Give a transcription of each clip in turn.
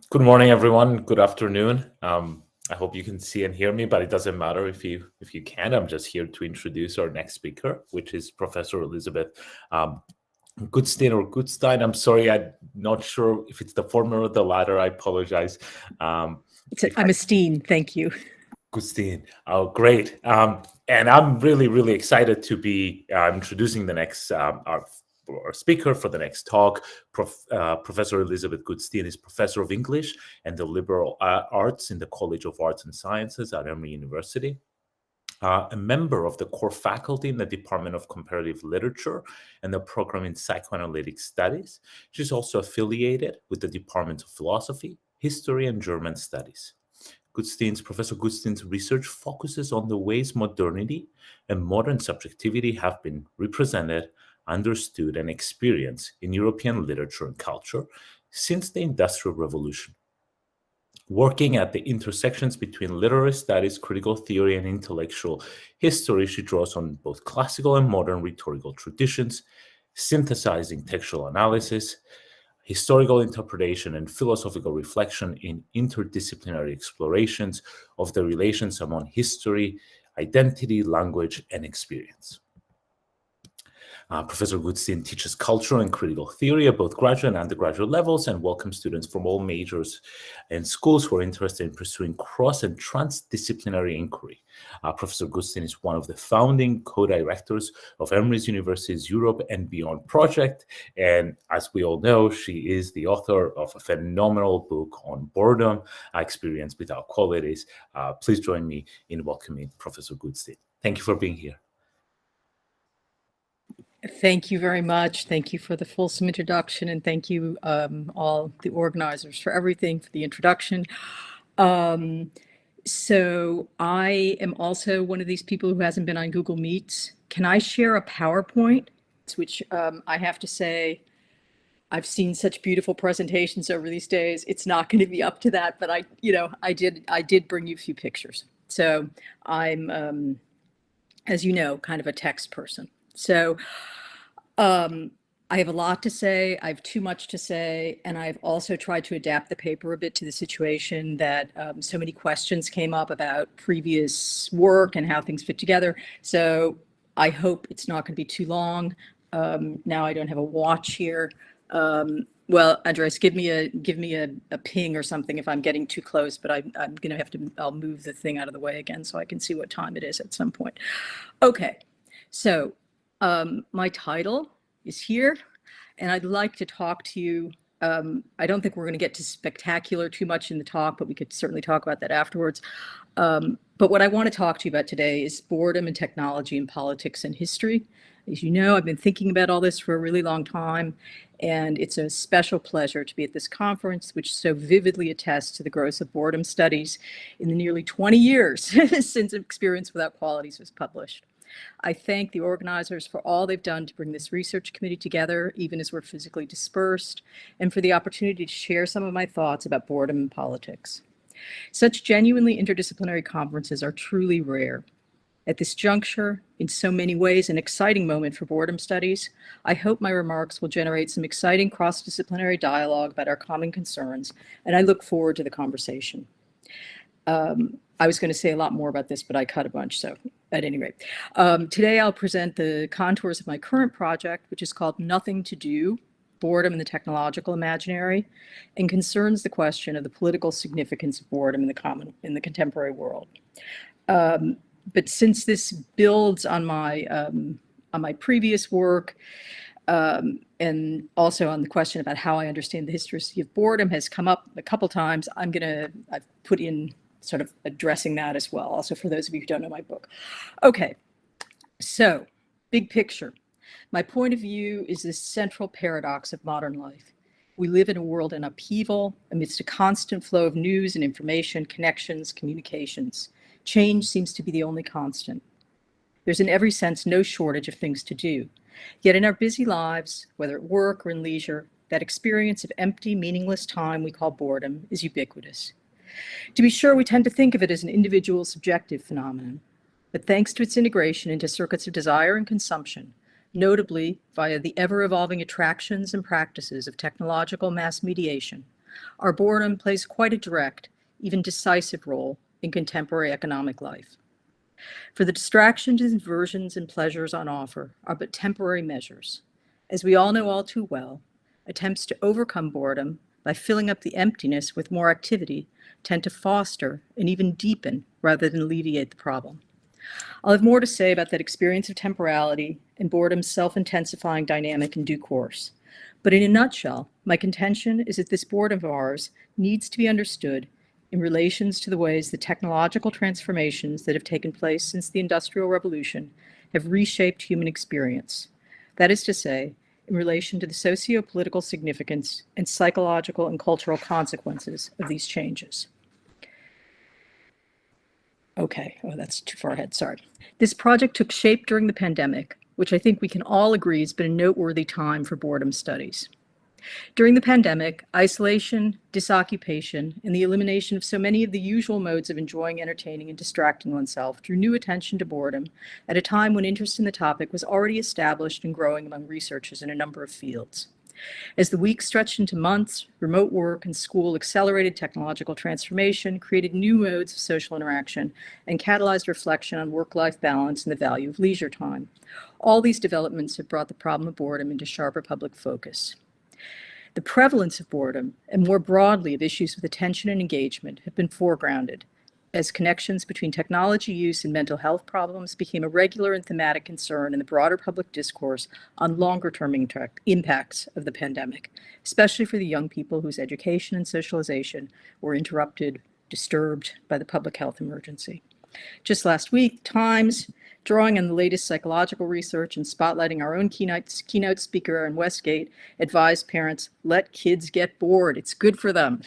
Good morning, everyone. Good afternoon. I hope you can see and hear me, but it doesn't matter if you can't. I'm just here to introduce our next speaker, which is Professor Elizabeth Goodstein or Goodstein. I'm sorry, I'm not sure if it's the former or the latter. I apologize. I'm Esteem. Thank you. Goodstein. Oh, great. And I'm really, really excited to be introducing the next our speaker for the next talk. Professor Elizabeth Goodstein is Professor of English and the Liberal Arts in the College of Arts and Sciences at Emory University. A member of the core faculty in the Department of Comparative Literature and the program in Psychoanalytic Studies. She's also affiliated with the Department of Philosophy, History, and German Studies. Professor Goodstein's research focuses on the ways modernity and modern subjectivity have been represented, understood, and experienced in European literature and culture since the Industrial Revolution. Working at the intersections between literary studies, critical theory, and intellectual history, she draws on both classical and modern rhetorical traditions, synthesizing textual analysis, historical interpretation, and philosophical reflection in interdisciplinary explorations of the relations among history, identity, language, and experience. Professor Goodstein teaches cultural and critical theory at both graduate and undergraduate levels and welcomes students from all majors and schools who are interested in pursuing cross and transdisciplinary inquiry. Professor Goodstein is one of the founding co-directors of Emory University's Europe and Beyond project. And as we all know, she is the author of a phenomenal book on boredom, experience without qualities. Please join me in welcoming Professor Goodstein. Thank you for being here. Thank you very much. Thank you for the fulsome introduction, and thank you all the organizers for everything, for the introduction. So I am also one of these people who hasn't been on Google Meets. Can I share a PowerPoint? Which I have to say, I've seen such beautiful presentations over these days. It's not going to be up to that, but I did bring you a few pictures. So I'm, as you know, kind of a text person. So I have a lot to say. I have too much to say. And I've also tried to adapt the paper a bit to the situation that so many questions came up about previous work and how things fit together. So I hope it's not going to be too long. Now I don't have a watch here. Well, Andreas, give me a ping or something if I'm getting too close, but I'm going to have to, I'll move the thing out of the way again so I can see what time it is at some point. Okay, so my title is here, and I'd like to talk to you. I don't think we're going to get to spectacular too much in the talk, but we could certainly talk about that afterwards. But what I want to talk to you about today is boredom and technology in politics and history. As you know, I've been thinking about all this for a really long time, and it's a special pleasure to be at this conference, which so vividly attests to the growth of boredom studies in the nearly 20 years since Experience Without Qualities was published. I thank the organizers for all they've done to bring this research committee together, even as we're physically dispersed, and for the opportunity to share some of my thoughts about boredom in politics. Such genuinely interdisciplinary conferences are truly rare. At this juncture, in so many ways, an exciting moment for boredom studies, I hope my remarks will generate some exciting cross-disciplinary dialogue about our common concerns, and I look forward to the conversation. I was going to say a lot more about this, but I cut a bunch, so at any rate. Today I'll present the contours of my current project, which is called Nothing to Do, Boredom in the Technological Imaginary, and concerns the question of the political significance of boredom in the contemporary world. But since this builds on my previous work, and also on the question about how I understand the history of boredom has come up a couple times, I've put in sort of addressing that as well, also for those of you who don't know my book. Okay, so big picture. My point of view is this central paradox of modern life. We live in a world in upheaval amidst a constant flow of news and information, connections, communications. Change seems to be the only constant. There's in every sense no shortage of things to do. Yet in our busy lives, whether at work or in leisure, that experience of empty, meaningless time we call boredom is ubiquitous. To be sure, we tend to think of it as an individual subjective phenomenon, but thanks to its integration into circuits of desire and consumption, notably via the ever-evolving attractions and practices of technological mass mediation, our boredom plays quite a direct, even decisive role in contemporary economic life. For the distractions, diversions, and pleasures on offer are but temporary measures. As we all know all too well, attempts to overcome boredom by filling up the emptiness with more activity tend to foster and even deepen rather than alleviate the problem. I'll have more to say about that experience of temporality and boredom's self-intensifying dynamic in due course. But in a nutshell, my contention is that this boredom of ours needs to be understood in relations to the ways the technological transformations that have taken place since the Industrial Revolution have reshaped human experience. That is to say, in relation to the socio-political significance and psychological and cultural consequences of these changes. Okay, oh, that's too far ahead, sorry. This project took shape during the pandemic, which I think we can all agree has been a noteworthy time for boredom studies. During the pandemic, isolation, disoccupation, and the elimination of so many of the usual modes of enjoying, entertaining, and distracting oneself drew new attention to boredom at a time when interest in the topic was already established and growing among researchers in a number of fields. As the weeks stretched into months, remote work and school accelerated technological transformation, created new modes of social interaction, and catalyzed reflection on work-life balance and the value of leisure time. All these developments have brought the problem of boredom into sharper public focus. The prevalence of boredom, and more broadly of issues with attention and engagement, have been foregrounded as connections between technology use and mental health problems became a regular and thematic concern in the broader public discourse on longer-term impacts of the pandemic, especially for the young people whose education and socialization were interrupted, disturbed by the public health emergency. Just last week, Times, drawing on the latest psychological research and spotlighting our own keynote speaker, Aaron Westgate, advised parents, let kids get bored. It's good for them.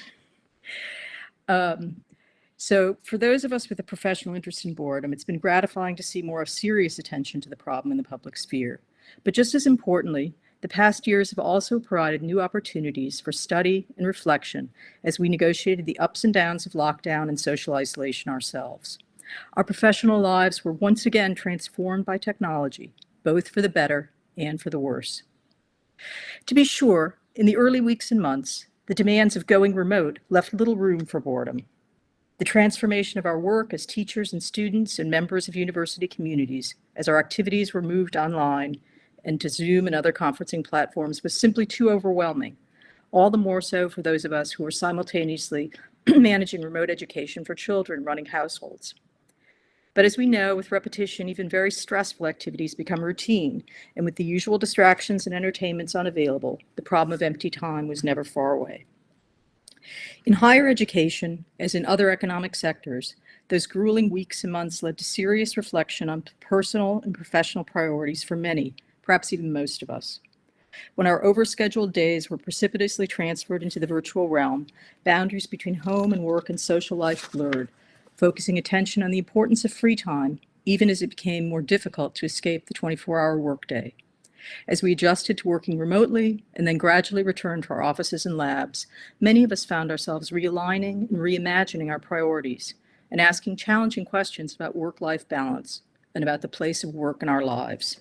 So for those of us with a professional interest in boredom, it's been gratifying to see more serious attention to the problem in the public sphere. But just as importantly, the past years have also provided new opportunities for study and reflection as we negotiated the ups and downs of lockdown and social isolation ourselves. Our professional lives were once again transformed by technology, both for the better and for the worse. To be sure, in the early weeks and months, the demands of going remote left little room for boredom. The transformation of our work as teachers and students and members of university communities, as our activities were moved online and to Zoom and other conferencing platforms, was simply too overwhelming, all the more so for those of us who were simultaneously managing remote education for children running households. But as we know, with repetition, even very stressful activities become routine, and with the usual distractions and entertainments unavailable, the problem of empty time was never far away. In higher education, as in other economic sectors, those grueling weeks and months led to serious reflection on personal and professional priorities for many, perhaps even most of us. When our overscheduled days were precipitously transferred into the virtual realm, boundaries between home and work and social life blurred, focusing attention on the importance of free time, even as it became more difficult to escape the 24-hour workday. As we adjusted to working remotely and then gradually returned to our offices and labs, many of us found ourselves realigning and reimagining our priorities and asking challenging questions about work-life balance and about the place of work in our lives.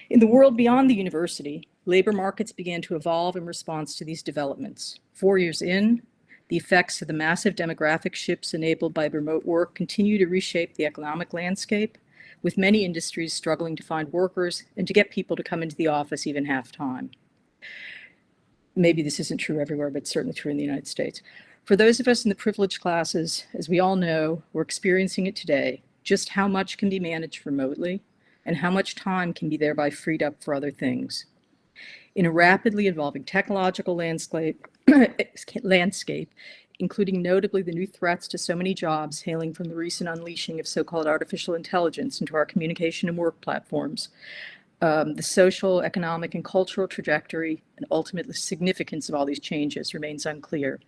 In the world beyond the university, labor markets began to evolve in response to these developments. 4 years in, the effects of the massive demographic shifts enabled by remote work continue to reshape the economic landscape, with many industries struggling to find workers and to get people to come into the office even half-time. Maybe this isn't true everywhere, but certainly true in the United States. For those of us in the privileged classes, as we all know, we're experiencing it today, just how much can be managed remotely and how much time can be thereby freed up for other things. In a rapidly evolving technological landscape, including notably the new threats to so many jobs hailing from the recent unleashing of so-called artificial intelligence into our communication and work platforms, the social, economic, and cultural trajectory and ultimately significance of all these changes remains unclear.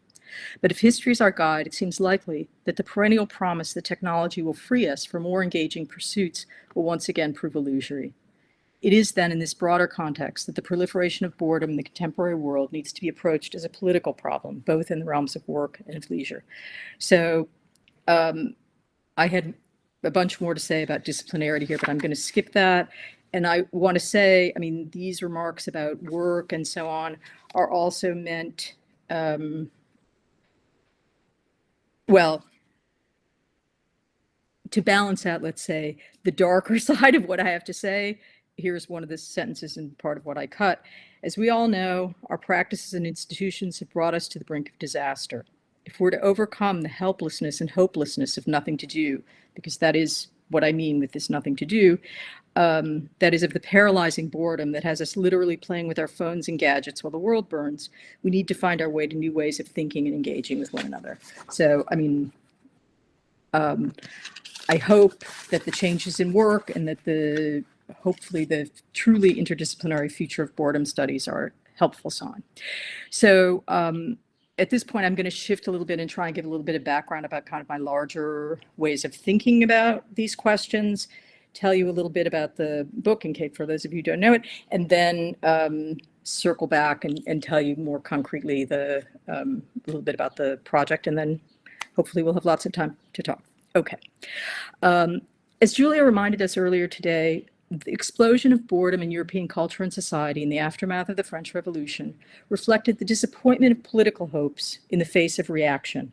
But if history is our guide, it seems likely that the perennial promise that technology will free us for more engaging pursuits will once again prove illusory. It is then in this broader context that the proliferation of boredom in the contemporary world needs to be approached as a political problem, both in the realms of work and of leisure. So I had a bunch more to say about disciplinarity here, but I'm going to skip that. And I want to say, I mean, these remarks about work and so on are also meant well, to balance out, let's say, the darker side of what I have to say, here's one of the sentences and part of what I cut. As we all know, our practices and institutions have brought us to the brink of disaster. If we're to overcome the helplessness and hopelessness of nothing to do, because that is what I mean with this nothing to do, that is of the paralyzing boredom that has us literally playing with our phones and gadgets while the world burns, we need to find our way to new ways of thinking and engaging with one another. So, I mean, I hope that the changes in work and that hopefully the truly interdisciplinary future of boredom studies are a helpful sign. So at this point, I'm going to shift a little bit and try and give a little bit of background about kind of my larger ways of thinking about these questions, tell you a little bit about the book, in case for those of you who don't know it, and then circle back and tell you more concretely a little bit about the project, and then hopefully we'll have lots of time to talk. Okay. As Julia reminded us earlier today, the explosion of boredom in European culture and society in the aftermath of the French Revolution reflected the disappointment of political hopes in the face of reaction,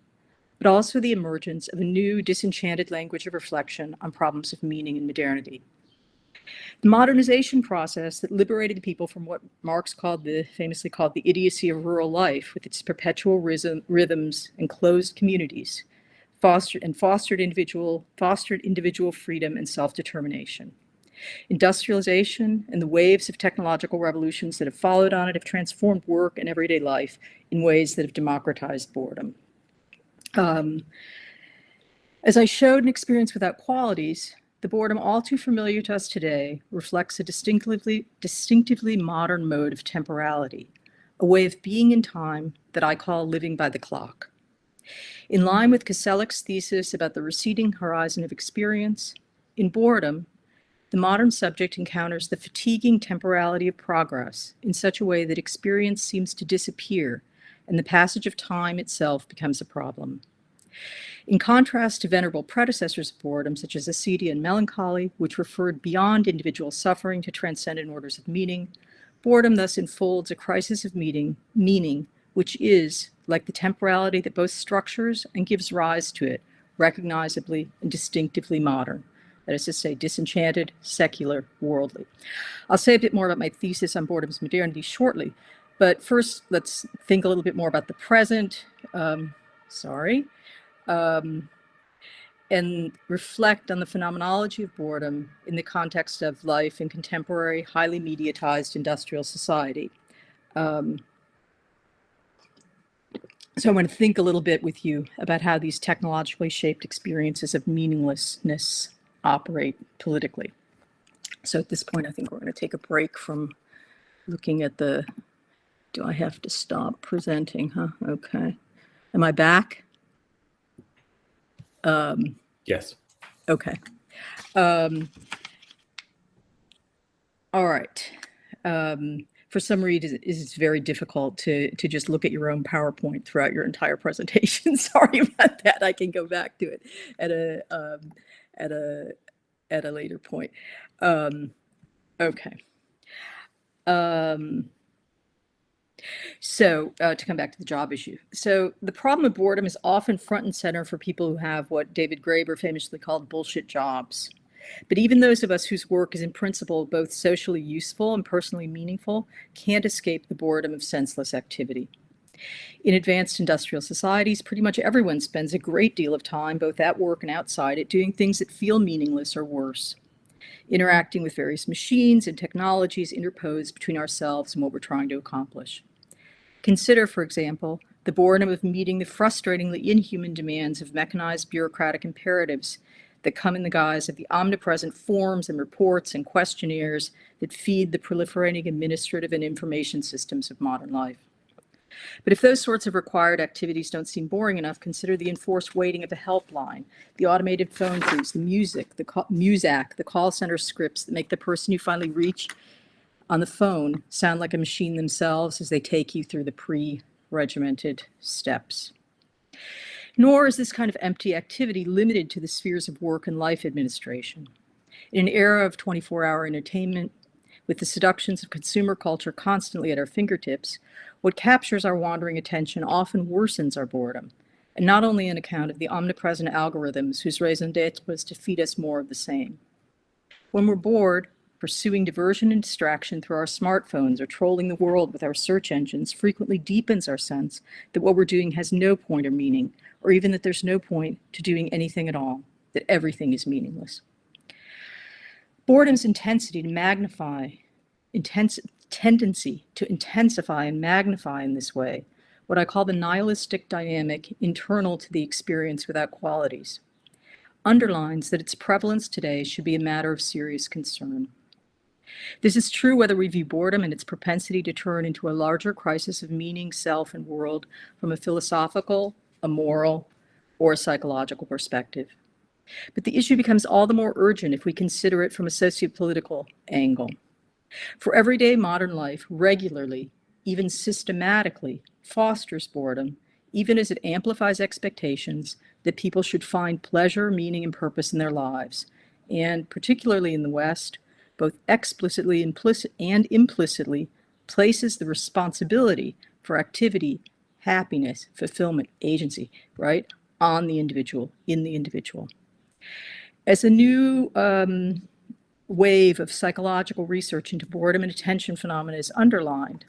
but also the emergence of a new disenchanted language of reflection on problems of meaning and modernity. The modernization process that liberated people from what Marx famously called the idiocy of rural life, with its perpetual rhythms and closed communities, fostered individual freedom and self-determination. Industrialization and the waves of technological revolutions that have followed on it have transformed work and everyday life in ways that have democratized boredom. As I showed in Experience Without Qualities, the boredom all too familiar to us today reflects a distinctively modern mode of temporality, a way of being in time that I call living by the clock. In line with Koselleck's thesis about the receding horizon of experience, in boredom, the modern subject encounters the fatiguing temporality of progress in such a way that experience seems to disappear and the passage of time itself becomes a problem. In contrast to venerable predecessors of boredom, such as acedia and melancholy, which referred beyond individual suffering to transcendent orders of meaning, boredom thus enfolds a crisis of meaning, which is, like the temporality that both structures and gives rise to it, recognizably and distinctively modern. That is to say, disenchanted, secular, worldly. I'll say a bit more about my thesis on boredom's modernity shortly, but first let's think a little bit more about the present, and reflect on the phenomenology of boredom in the context of life in contemporary, highly mediatized industrial society. So I want to think a little bit with you about how these technologically shaped experiences of meaninglessness operate politically. So at this point, I think we're going to take a break from looking at do I have to stop presenting, huh? Okay. Am I back? Yes. Okay. All right. For some reason, it's very difficult to just look at your own PowerPoint throughout your entire presentation. Sorry about that. I can go back to it at a later point. Okay. So to come back to the job issue. So the problem of boredom is often front and center for people who have what David Graeber famously called bullshit jobs. But even those of us whose work is in principle both socially useful and personally meaningful can't escape the boredom of senseless activity. In advanced industrial societies, pretty much everyone spends a great deal of time, both at work and outside it, doing things that feel meaningless or worse, interacting with various machines and technologies interposed between ourselves and what we're trying to accomplish. Consider, for example, the boredom of meeting the frustratingly inhuman demands of mechanized bureaucratic imperatives that come in the guise of the omnipresent forms and reports and questionnaires that feed the proliferating administrative and information systems of modern life. But if those sorts of required activities don't seem boring enough, consider the enforced waiting of the helpline, the automated phone crews, the music, the Muzak, the call center scripts that make the person you finally reach on the phone sound like a machine themselves as they take you through the pre-regimented steps. Nor is this kind of empty activity limited to the spheres of work and life administration. In an era of 24-hour entertainment, with the seductions of consumer culture constantly at our fingertips, what captures our wandering attention often worsens our boredom, and not only on account of the omnipresent algorithms whose raison d'etre was to feed us more of the same. When we're bored, pursuing diversion and distraction through our smartphones or trolling the world with our search engines frequently deepens our sense that what we're doing has no point or meaning, or even that there's no point to doing anything at all, that everything is meaningless. Boredom's tendency to intensify and magnify in this way, what I call the nihilistic dynamic internal to the experience without qualities, underlines that its prevalence today should be a matter of serious concern. This is true whether we view boredom and its propensity to turn into a larger crisis of meaning, self, and world from a philosophical, a moral, or a psychological perspective. But the issue becomes all the more urgent if we consider it from a sociopolitical angle. For everyday modern life regularly, even systematically, fosters boredom, even as it amplifies expectations that people should find pleasure, meaning, and purpose in their lives, and particularly in the West, both explicitly and implicitly places the responsibility for activity, happiness, fulfillment, agency, right, on the individual, in the individual. As a new wave of psychological research into boredom and attention phenomena is underlined,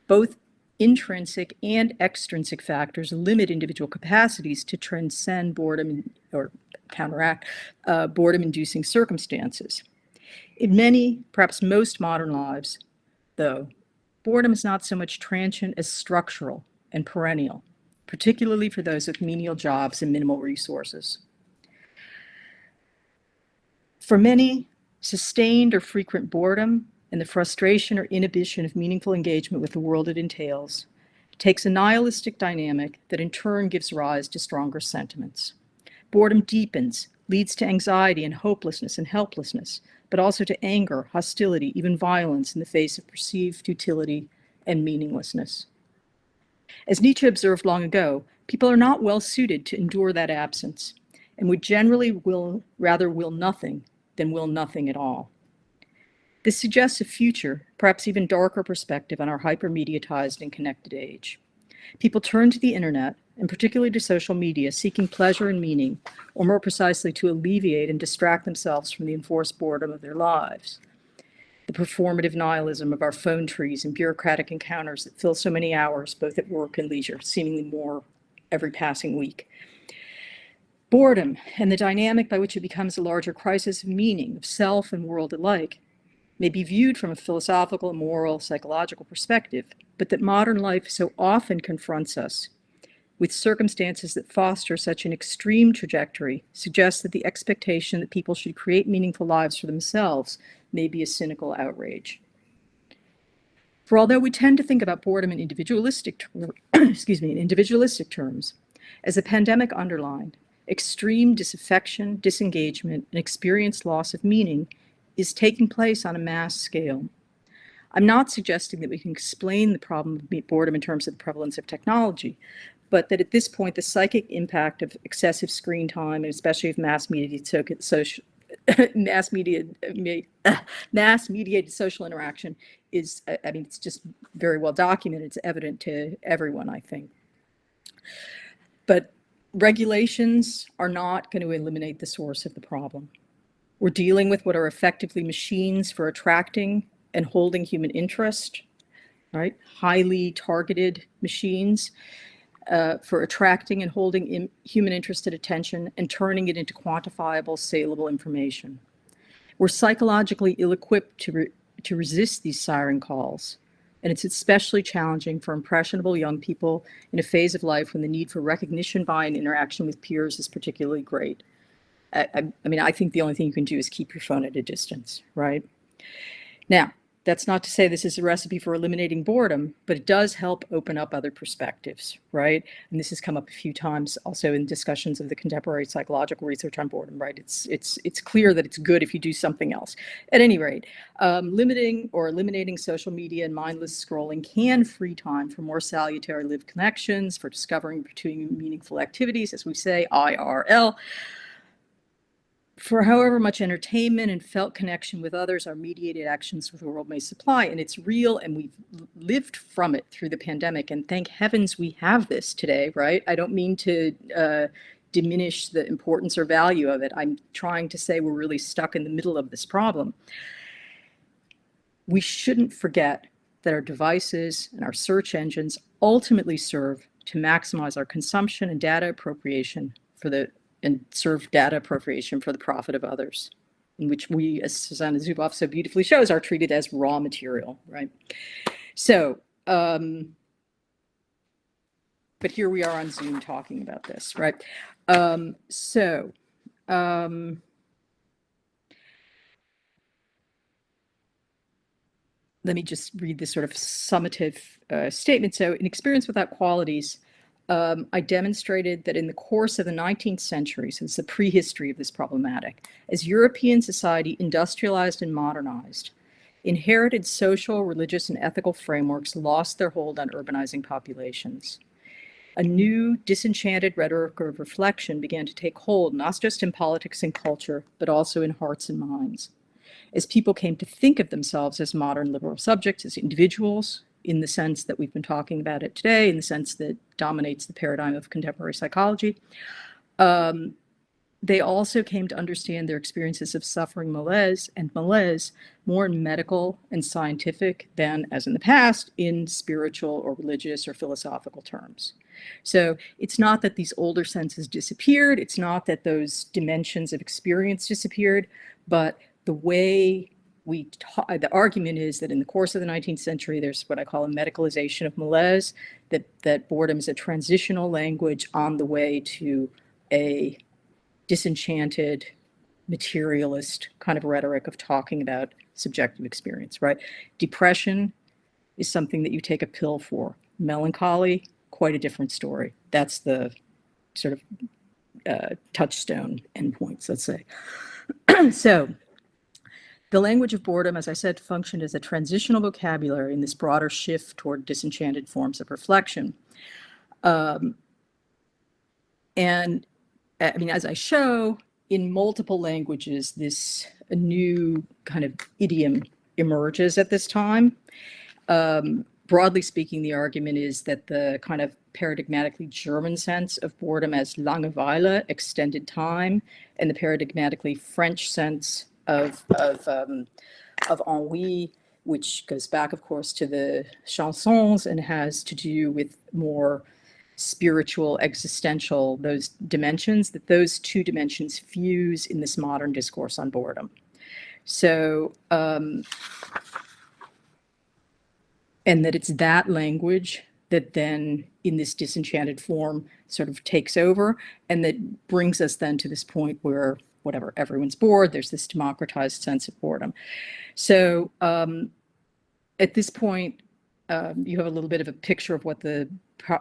both intrinsic and extrinsic factors limit individual capacities to transcend boredom or counteract boredom-inducing circumstances. In many, perhaps most modern lives, though, boredom is not so much transient as structural and perennial, particularly for those with menial jobs and minimal resources. For many, sustained or frequent boredom and the frustration or inhibition of meaningful engagement with the world it entails takes a nihilistic dynamic that in turn gives rise to stronger sentiments. Boredom deepens, leads to anxiety and hopelessness and helplessness, but also to anger, hostility, even violence in the face of perceived futility and meaninglessness. As Nietzsche observed long ago, people are not well suited to endure that absence, and would generally rather will nothing than will nothing at all. This suggests a future, perhaps even darker perspective on our hyper-mediatized and connected age. People turn to the internet, and particularly to social media, seeking pleasure and meaning, or more precisely to alleviate and distract themselves from the enforced boredom of their lives. The performative nihilism of our phone trees and bureaucratic encounters that fill so many hours, both at work and leisure, seemingly more every passing week. Boredom and the dynamic by which it becomes a larger crisis of meaning, of self and world alike, may be viewed from a philosophical, moral, psychological perspective, but that modern life so often confronts us with circumstances that foster such an extreme trajectory suggests that the expectation that people should create meaningful lives for themselves may be a cynical outrage. For although we tend to think about boredom in individualistic terms, as the pandemic underlined, extreme disaffection, disengagement, and experienced loss of meaning is taking place on a mass scale. I'm not suggesting that we can explain the problem of boredom in terms of the prevalence of technology, but that at this point, the psychic impact of excessive screen time, and especially of mass-mediated social interaction is, it's just very well documented. It's evident to everyone, I think. But regulations are not going to eliminate the source of the problem. We're dealing with what are effectively machines for attracting and holding human interest, right? Highly targeted machines for attracting and holding human interested attention and turning it into quantifiable, saleable information. We're psychologically ill-equipped to resist these siren calls, and it's especially challenging for impressionable young people in a phase of life when the need for recognition by and interaction with peers is particularly great. I think the only thing you can do is keep your phone at a distance, right? Now, that's not to say this is a recipe for eliminating boredom, but it does help open up other perspectives, right? And this has come up a few times also in discussions of the contemporary psychological research on boredom, right? It's clear that it's good if you do something else. At any rate, limiting or eliminating social media and mindless scrolling can free time for more salutary lived connections, for discovering and pursuing meaningful activities, as we say, IRL. for however much entertainment and felt connection with others our mediated actions with the world may supply. And it's real, and we've lived from it through the pandemic. And thank heavens we have this today, right? I don't mean to diminish the importance or value of it. I'm trying to say we're really stuck in the middle of this problem. We shouldn't forget that our devices and our search engines ultimately serve to maximize our consumption and data appropriation and serve data appropriation for the profit of others, in which we, as Susanna Zuboff so beautifully shows, are treated as raw material, right? So, but here we are on Zoom talking about this, right? Let me just read this sort of summative statement. So, in Experience Without Qualities, I demonstrated that in the course of the 19th century, so it's the prehistory of this problematic, as European society industrialized and modernized, inherited social, religious, and ethical frameworks lost their hold on urbanizing populations. A new disenchanted rhetoric of reflection began to take hold, not just in politics and culture, but also in hearts and minds. As people came to think of themselves as modern liberal subjects, as individuals, in the sense that we've been talking about it today, in the sense that dominates the paradigm of contemporary psychology, they also came to understand their experiences of suffering malaise more in medical and scientific than, as in the past, in spiritual or religious or philosophical terms. So it's not that these older senses disappeared, it's not that those dimensions of experience disappeared, but the way the argument is that in the course of the 19th century, there's what I call a medicalization of malaise, that boredom is a transitional language on the way to a disenchanted, materialist kind of rhetoric of talking about subjective experience, right? Depression is something that you take a pill for. Melancholy, quite a different story. That's the sort of touchstone endpoints, let's say. So, the language of boredom, as I said, functioned as a transitional vocabulary in this broader shift toward disenchanted forms of reflection. And I mean, as I show, in multiple languages, this new kind of idiom emerges at this time. Broadly speaking, the argument is that the kind of paradigmatically German sense of boredom as Langeweile, extended time, and the paradigmatically French sense of ennui, which goes back, of course, to the chansons and has to do with more spiritual, existential, those dimensions, that those two dimensions fuse in this modern discourse on boredom. So, and that it's that language that then in this disenchanted form sort of takes over, and that brings us then to this point where whatever, everyone's bored, there's this democratized sense of boredom. So at this point, you have a little bit of a picture of what the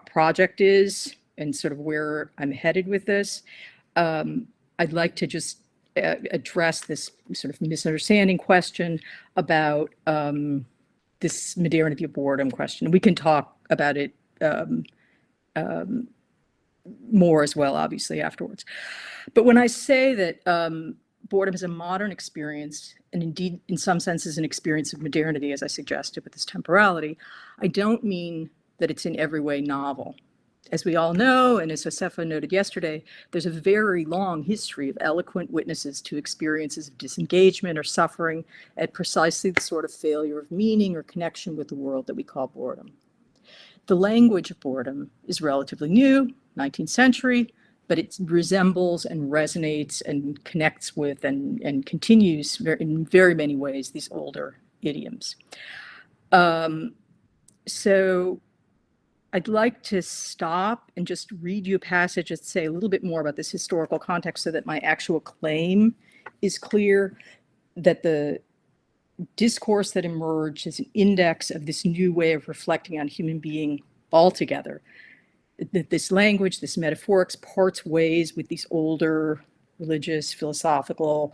project is and sort of where I'm headed with this. I'd like to just address this sort of misunderstanding question about this modernity of boredom question. We can talk about it more as well, obviously, afterwards. But when I say that boredom is a modern experience, and indeed, in some senses, an experience of modernity, as I suggested with this temporality, I don't mean that it's in every way novel. As we all know, and as Josefa noted yesterday, there's a very long history of eloquent witnesses to experiences of disengagement or suffering at precisely the sort of failure of meaning or connection with the world that we call boredom. The language of boredom is relatively new, 19th century, but it resembles and resonates and connects with and continues in very many ways these older idioms. So I'd like to stop and just read you a passage and say a little bit more about this historical context so that my actual claim is clear, that the discourse that emerged is an index of this new way of reflecting on human being altogether. That this language, this metaphorics, parts ways with these older religious, philosophical,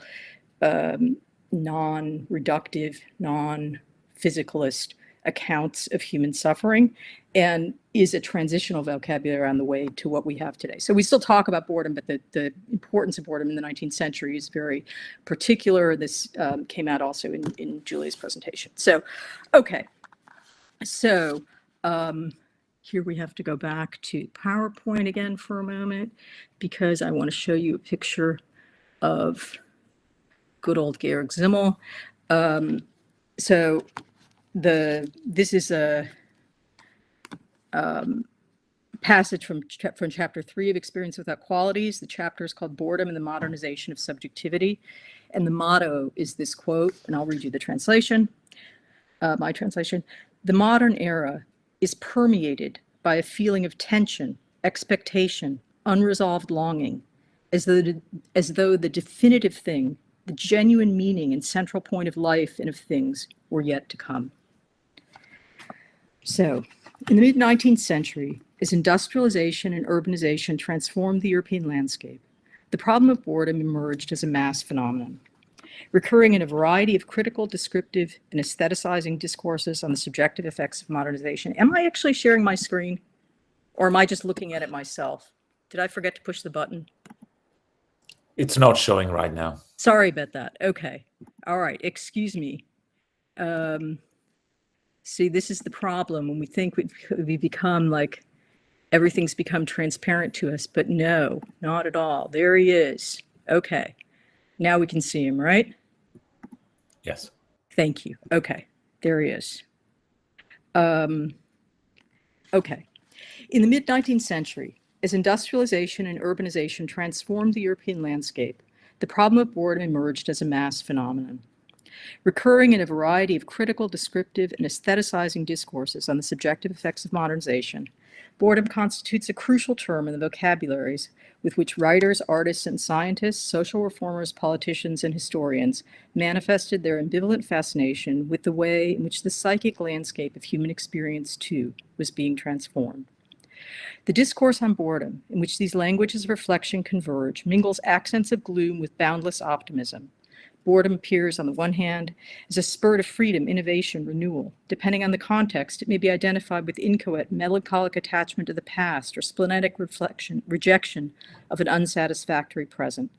non-reductive, non-physicalist accounts of human suffering and is a transitional vocabulary on the way to what we have today. So we still talk about boredom, but the importance of boredom in the 19th century is very particular. This came out also in Julia's presentation. So, okay. So here we have to go back to PowerPoint again for a moment, because I want to show you a picture of good old Georg Simmel. So this is a passage from chapter 3 of Experience Without Qualities. The chapter is called Boredom and the Modernization of Subjectivity. And the motto is this quote, and I'll read you the translation, my translation. The modern era is permeated by a feeling of tension, expectation, unresolved longing, as though the definitive thing, the genuine meaning and central point of life and of things were yet to come. So, in the mid-19th century, as industrialization and urbanization transformed the European landscape, the problem of boredom emerged as a mass phenomenon, recurring in a variety of critical, descriptive, and aestheticizing discourses on the subjective effects of modernization. Am I actually sharing my screen, or am I just looking at it myself? Did I forget to push the button? It's not showing right now. Sorry about that. Okay. All right. Excuse me. See, this is the problem when we think we become like everything's become transparent to us, but no, not at all. There he is. Okay. Now we can see him, right? Yes. Thank you. Okay. There he is. Okay. In the mid-19th century, as industrialization and urbanization transformed the European landscape, the problem of boredom emerged as a mass phenomenon, recurring in a variety of critical, descriptive, and aestheticizing discourses on the subjective effects of modernization. Boredom constitutes a crucial term in the vocabularies with which writers, artists, and scientists, social reformers, politicians, and historians manifested their ambivalent fascination with the way in which the psychic landscape of human experience, too, was being transformed. The discourse on boredom, in which these languages of reflection converge, mingles accents of gloom with boundless optimism. Boredom appears, on the one hand, as a spurt of freedom, innovation, renewal. Depending on the context, it may be identified with inchoate, melancholic attachment to the past or splenetic rejection of an unsatisfactory present.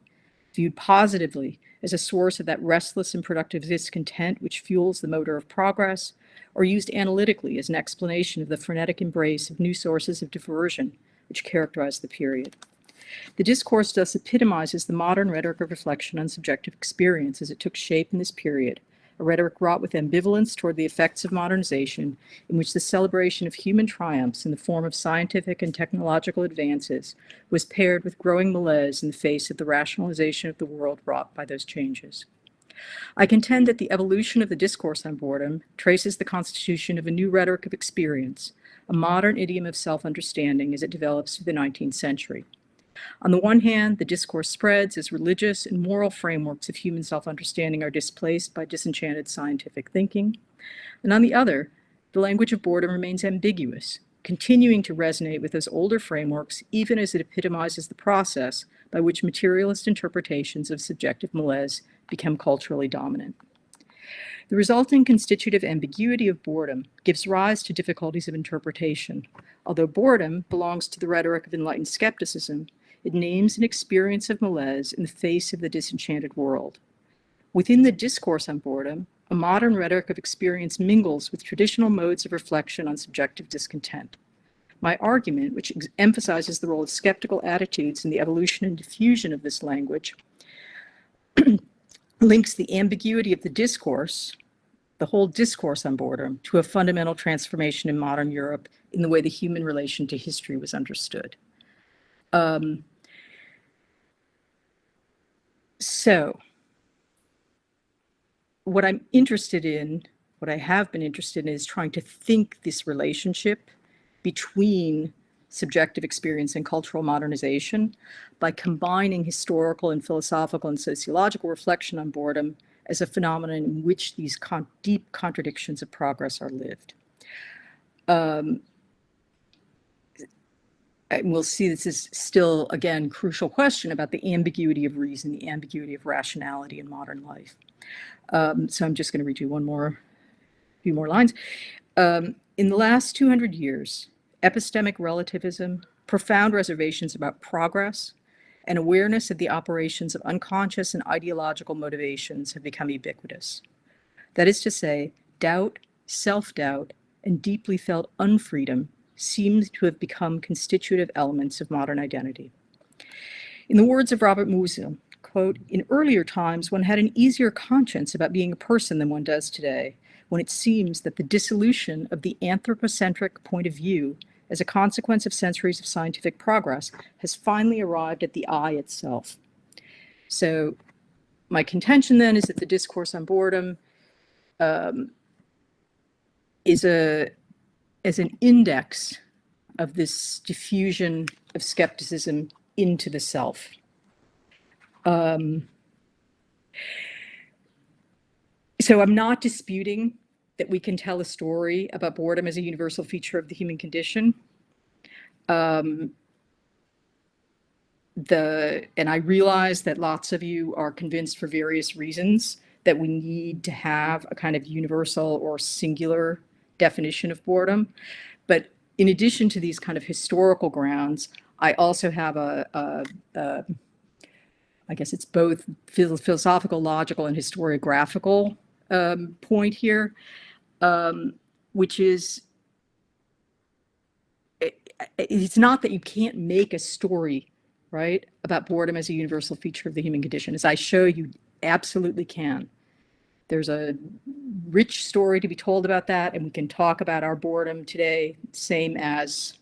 Viewed positively as a source of that restless and productive discontent which fuels the motor of progress, or used analytically as an explanation of the frenetic embrace of new sources of diversion which characterize the period. The discourse thus epitomizes the modern rhetoric of reflection on subjective experience as it took shape in this period, a rhetoric wrought with ambivalence toward the effects of modernization, in which the celebration of human triumphs in the form of scientific and technological advances was paired with growing malaise in the face of the rationalization of the world wrought by those changes. I contend that the evolution of the discourse on boredom traces the constitution of a new rhetoric of experience, a modern idiom of self-understanding as it develops through the 19th century. On the one hand, the discourse spreads as religious and moral frameworks of human self-understanding are displaced by disenchanted scientific thinking. And on the other, the language of boredom remains ambiguous, continuing to resonate with those older frameworks even as it epitomizes the process by which materialist interpretations of subjective malaise become culturally dominant. The resulting constitutive ambiguity of boredom gives rise to difficulties of interpretation. Although boredom belongs to the rhetoric of enlightened skepticism, it names an experience of malaise in the face of the disenchanted world. Within the discourse on boredom, a modern rhetoric of experience mingles with traditional modes of reflection on subjective discontent. My argument, which emphasizes the role of skeptical attitudes in the evolution and diffusion of this language, links the ambiguity of the discourse, the whole discourse on boredom, to a fundamental transformation in modern Europe in the way the human relation to history was understood. So what I'm interested in, what I have been interested in, is trying to think this relationship between subjective experience and cultural modernization by combining historical and philosophical and sociological reflection on boredom as a phenomenon in which these deep contradictions of progress are lived. And we'll see this is still, again, crucial question about the ambiguity of reason, the ambiguity of rationality in modern life. So I'm just going to read you few more lines. In the last 200 years, epistemic relativism, profound reservations about progress, and awareness of the operations of unconscious and ideological motivations have become ubiquitous. That is to say, doubt, self-doubt, and deeply felt unfreedom seem to have become constitutive elements of modern identity. In the words of Robert Musil, quote, "In earlier times, one had an easier conscience about being a person than one does today, when it seems that the dissolution of the anthropocentric point of view as a consequence of centuries of scientific progress has finally arrived at the I itself." So my contention then is that the discourse on boredom is an index of this diffusion of skepticism into the self. So I'm not disputing that we can tell a story about boredom as a universal feature of the human condition. And I realize that lots of you are convinced for various reasons that we need to have a kind of universal or singular definition of boredom. But in addition to these kind of historical grounds, I also have I guess it's both philosophical, logical, and historiographical point here, which is, it's not that you can't make a story, right, about boredom as a universal feature of the human condition. As I show you, absolutely can. There's a rich story to be told about that, and we can talk about our boredom today, same as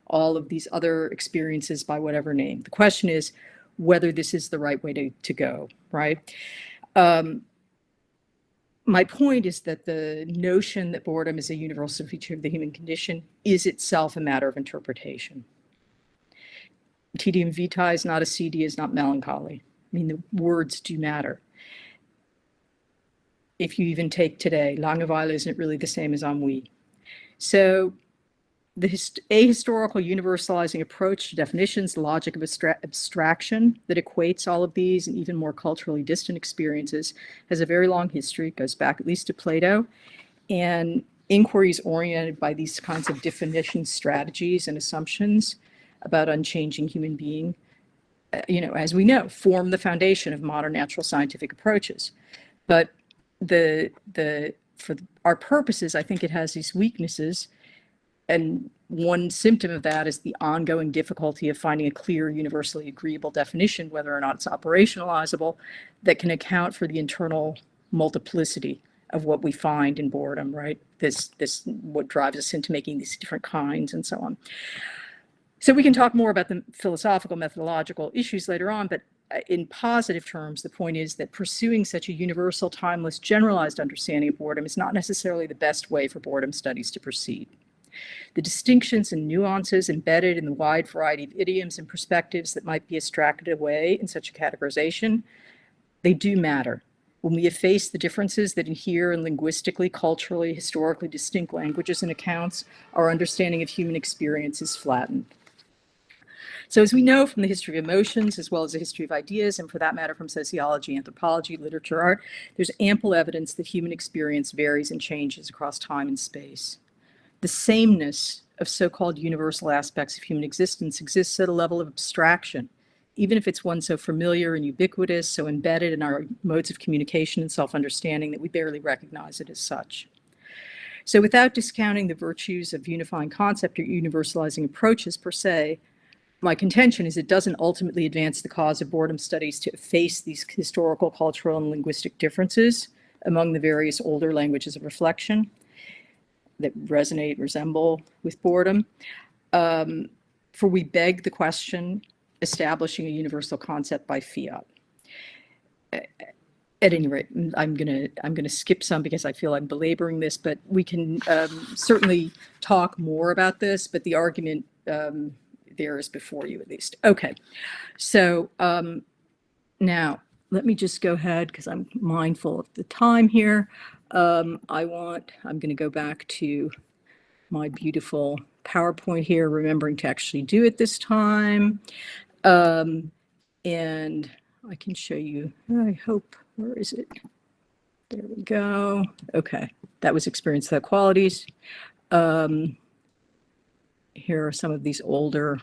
all of these other experiences by whatever name. The question is whether this is the right way to go, right? My point is that the notion that boredom is a universal feature of the human condition is itself a matter of interpretation. Tedium vitae is not a CD, is not melancholy. I mean, the words do matter. If you even take today, Langeweile isn't really the same as ennui. So the ahistorical universalizing approach to definitions, the logic of abstraction that equates all of these and even more culturally distant experiences has a very long history. It goes back at least to Plato. And inquiries oriented by these kinds of definition strategies and assumptions about unchanging human being, as we know, form the foundation of modern natural scientific approaches. But for our purposes, I think it has these weaknesses. And one symptom of that is the ongoing difficulty of finding a clear, universally agreeable definition, whether or not it's operationalizable, that can account for the internal multiplicity of what we find in boredom, right? This what drives us into making these different kinds and so on. So we can talk more about the philosophical, methodological issues later on, but in positive terms, the point is that pursuing such a universal, timeless, generalized understanding of boredom is not necessarily the best way for boredom studies to proceed. The distinctions and nuances embedded in the wide variety of idioms and perspectives that might be abstracted away in such a categorization, they do matter. When we efface the differences that inhere in linguistically, culturally, historically distinct languages and accounts, our understanding of human experience is flattened. So as we know from the history of emotions, as well as the history of ideas, and for that matter from sociology, anthropology, literature, art, there's ample evidence that human experience varies and changes across time and space. The sameness of so-called universal aspects of human existence exists at a level of abstraction, even if it's one so familiar and ubiquitous, so embedded in our modes of communication and self-understanding that we barely recognize it as such. So without discounting the virtues of unifying concept or universalizing approaches per se, my contention is it doesn't ultimately advance the cause of boredom studies to efface these historical, cultural, and linguistic differences among the various older languages of reflection that resonate, resemble with boredom. For we beg the question, establishing a universal concept by fiat. At any rate, I'm gonna skip some because I feel I'm belaboring this, but we can certainly talk more about this, but the argument there is before you at least. Okay, so now let me just go ahead because I'm mindful of the time here. I'm gonna go back to my beautiful PowerPoint here, remembering to actually do it this time. And I can show you, I hope, where is it? There we go. Okay, that was experience without qualities. Here are some of these older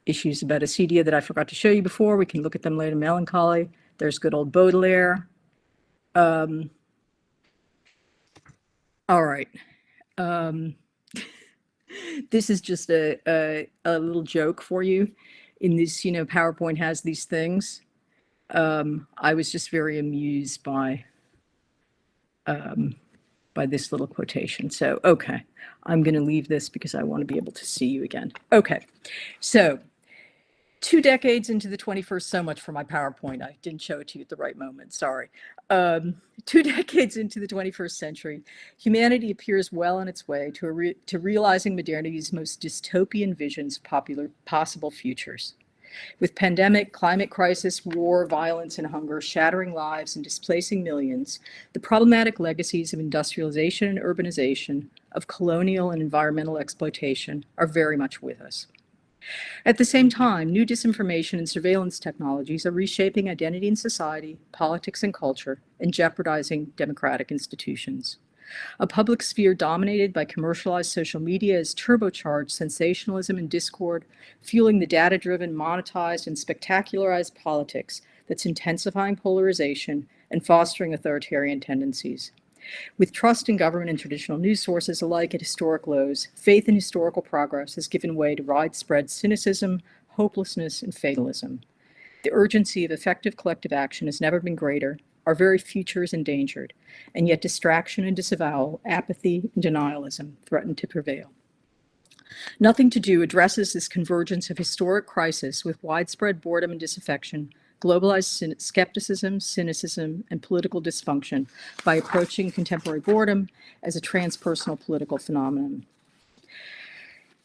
issues about acedia that I forgot to show you before. We can look at them later. Melancholy. There's good old Baudelaire. All right. This is just a little joke for you. In this, PowerPoint has these things. I was just very amused by this little quotation. So, okay, I'm going to leave this because I want to be able to see you again. Okay, so 2 decades into the 21st, so much for my PowerPoint. I didn't show it to you at the right moment, sorry. 2 decades into the 21st century, humanity appears well on its way to realizing modernity's most dystopian visions of possible futures. With pandemic, climate crisis, war, violence, and hunger shattering lives and displacing millions, the problematic legacies of industrialization and urbanization, of colonial and environmental exploitation are very much with us. At the same time, new disinformation and surveillance technologies are reshaping identity in society, politics and culture, and jeopardizing democratic institutions. A public sphere dominated by commercialized social media has turbocharged sensationalism and discord, fueling the data-driven, monetized, and spectacularized politics that's intensifying polarization and fostering authoritarian tendencies. With trust in government and traditional news sources alike at historic lows, faith in historical progress has given way to widespread cynicism, hopelessness, and fatalism. The urgency of effective collective action has never been greater. Our very future is endangered, and yet distraction and disavowal, apathy and denialism threaten to prevail. Nothing to Do addresses this convergence of historic crisis with widespread boredom and disaffection, globalized skepticism, cynicism, and political dysfunction by approaching contemporary boredom as a transpersonal political phenomenon.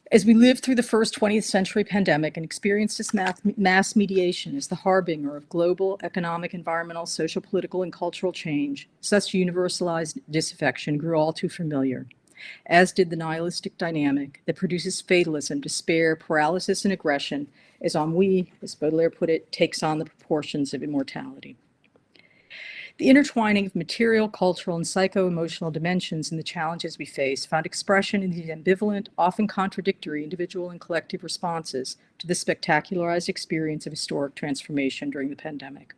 As we lived through the first 20th century pandemic and experienced this mass mediation as the harbinger of global economic, environmental, social, political, and cultural change, such universalized disaffection grew all too familiar, as did the nihilistic dynamic that produces fatalism, despair, paralysis, and aggression as ennui, as Baudelaire put it, takes on the proportions of immortality. The intertwining of material, cultural, and psycho-emotional dimensions in the challenges we face found expression in these ambivalent, often contradictory individual and collective responses to the spectacularized experience of historic transformation during the pandemic.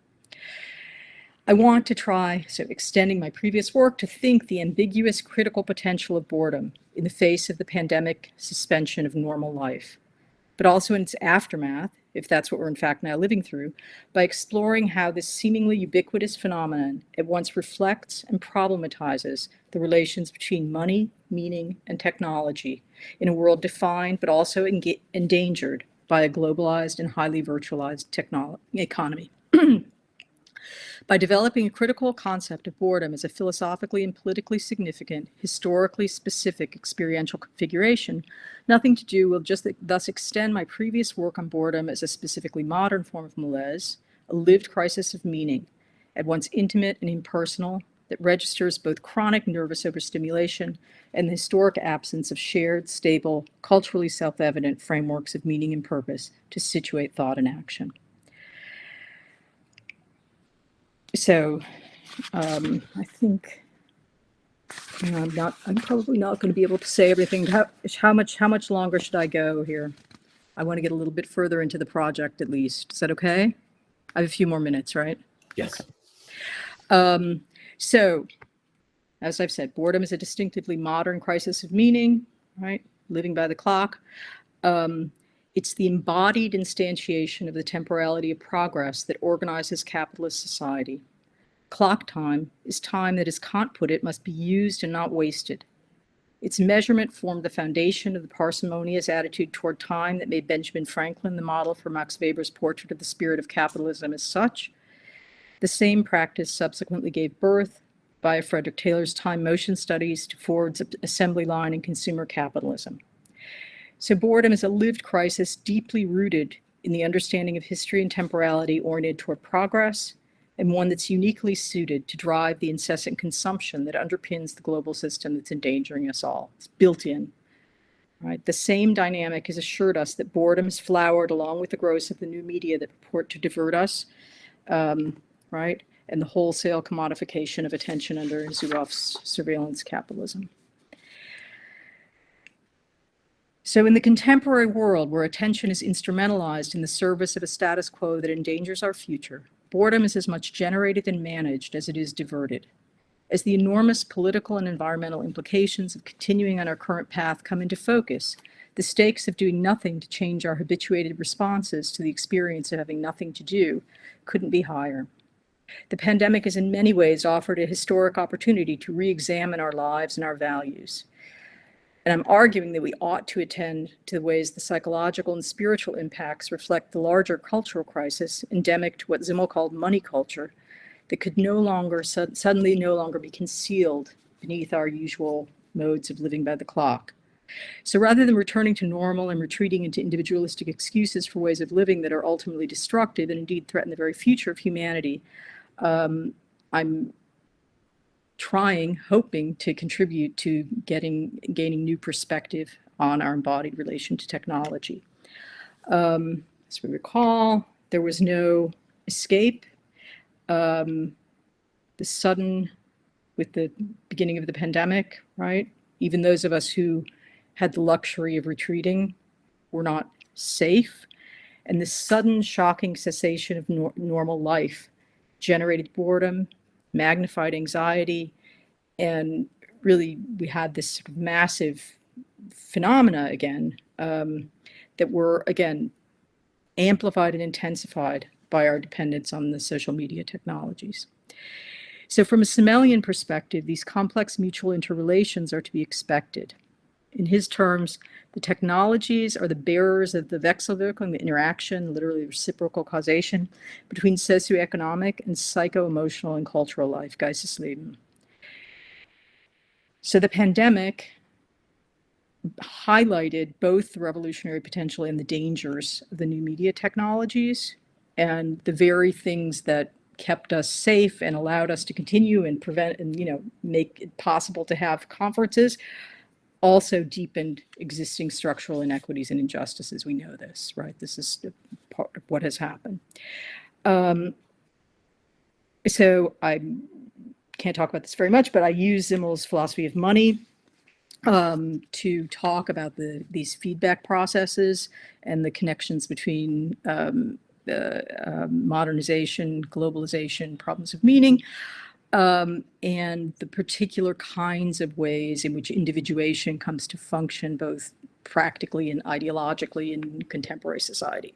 I want to try, so extending my previous work, to think the ambiguous critical potential of boredom in the face of the pandemic suspension of normal life, but also in its aftermath, if that's what we're in fact now living through, by exploring how this seemingly ubiquitous phenomenon at once reflects and problematizes the relations between money, meaning, and technology in a world defined but also endangered by a globalized and highly virtualized economy. By developing a critical concept of boredom as a philosophically and politically significant, historically specific experiential configuration, Nothing to Do will just thus extend my previous work on boredom as a specifically modern form of malaise, a lived crisis of meaning, at once intimate and impersonal, that registers both chronic nervous overstimulation and the historic absence of shared, stable, culturally self-evident frameworks of meaning and purpose to situate thought and action. So I think I'm probably not going to be able to say everything. How much longer should I go here? I want to get a little bit further into the project at least. Is that okay? I have a few more minutes, right? Yes. Okay. So, as I've said, boredom is a distinctively modern crisis of meaning, right? Living by the clock. It's the embodied instantiation of the temporality of progress that organizes capitalist society. Clock time is time that, as Kant put it, must be used and not wasted. Its measurement formed the foundation of the parsimonious attitude toward time that made Benjamin Franklin the model for Max Weber's portrait of the spirit of capitalism as such. The same practice subsequently gave birth, via Frederick Taylor's time motion studies, to Ford's assembly line and consumer capitalism. So boredom is a lived crisis deeply rooted in the understanding of history and temporality oriented toward progress, and one that's uniquely suited to drive the incessant consumption that underpins the global system that's endangering us all. It's built in. Right? The same dynamic has assured us that boredom has flowered along with the growth of the new media that purport to divert us, right? and the wholesale commodification of attention under Zuroff's surveillance capitalism. So in the contemporary world where attention is instrumentalized in the service of a status quo that endangers our future, boredom is as much generated and managed as it is diverted. As the enormous political and environmental implications of continuing on our current path come into focus, the stakes of doing nothing to change our habituated responses to the experience of having nothing to do couldn't be higher. The pandemic has in many ways offered a historic opportunity to re-examine our lives and our values. And I'm arguing that we ought to attend to the ways the psychological and spiritual impacts reflect the larger cultural crisis endemic to what Zimmel called money culture that could suddenly no longer be concealed beneath our usual modes of living by the clock. So rather than returning to normal and retreating into individualistic excuses for ways of living that are ultimately destructive and indeed threaten the very future of humanity, I'm hoping to contribute to gaining new perspective on our embodied relation to technology. As we recall, there was no escape. With the beginning of the pandemic, right? Even those of us who had the luxury of retreating were not safe. And the sudden shocking cessation of normal life generated boredom, magnified anxiety, and really we had this sort of massive phenomena again that were again amplified and intensified by our dependence on the social media technologies. So from a Simmelian perspective, these complex mutual interrelations are to be expected. In his terms, the technologies are the bearers of the Wechselwirkung, the interaction, literally reciprocal causation, between socioeconomic and psycho-emotional and cultural life, Geistesleben. So the pandemic highlighted both the revolutionary potential and the dangers of the new media technologies, and the very things that kept us safe and allowed us to continue and prevent and make it possible to have conferences also deepened existing structural inequities and injustices. We know this, right? This is part of what has happened. So I can't talk about this very much, but I use Zimmel's philosophy of money to talk about these feedback processes and the connections between modernization, globalization, problems of meaning, and the particular kinds of ways in which individuation comes to function both practically and ideologically in contemporary society.